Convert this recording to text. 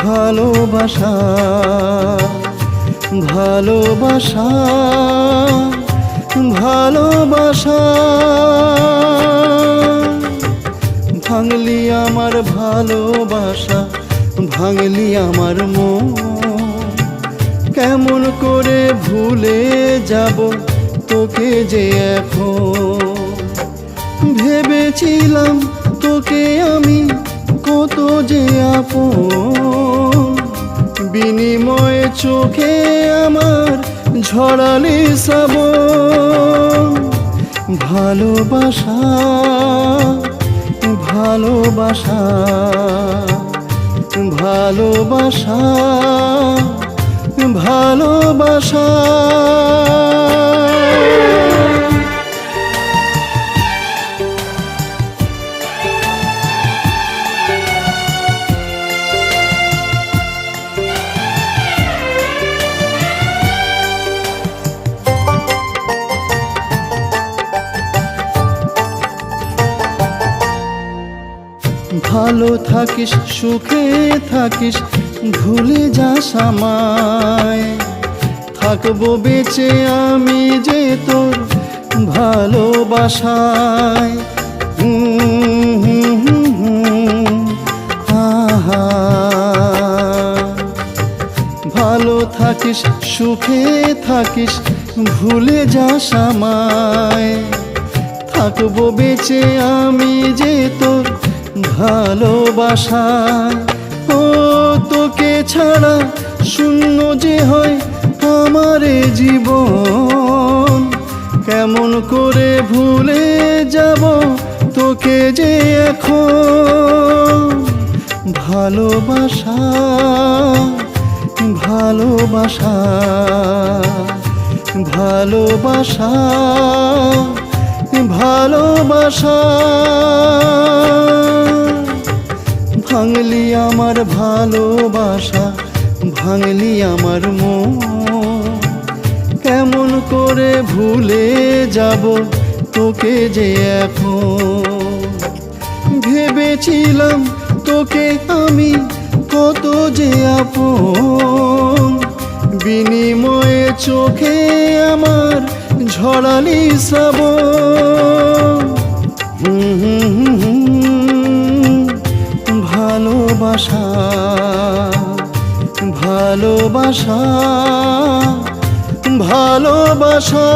ভালোবাসা ভালোবাসা ভালোবাসা ভাঙলি আমার ভালোবাসা, ভাঙলি আমার মন। কেমন করে ভুলে যাব তোকে যে এখন। ভেবেছিলাম তোকে আমি কত যে আপন, বিনিময়ে চোখে আমার ঝরালি শ্রাবণ। ভালোবাসা ভালোবাসা ভালোবাসা ভালোবাসা। ভালো থাকিস সুখে থাকিস ভুলে যাস আমায়, থাকবো বেঁচে আমি যে তোর ভালোবাসায়। আহা ভালো থাকিস সুখে থাকিস ভুলে যাস আমায়, থাকবো বেঁচে আমি যে তোর ভালোবাসায়। ও তোকে ছাড়া শূন্য যে হয় আমার জীবন, কেমন করে ভুলে যাব তোকে যে এখন। ভালোবাসা ভালোবাসা ভালোবাসা ভালোবাসা। ভাঙলি আমার ভালোবাসা, ভাঙলি আমার মন। কেমন করে ভুলে যাব তোকে যে এখন। ভেবেছিলাম তোকে আমি কত যে আপন, বিনিময়ে চোখে আমার ঝরালি শ্রাবণ। ভালোবাসা ভালোবাসা ভালোবাসা।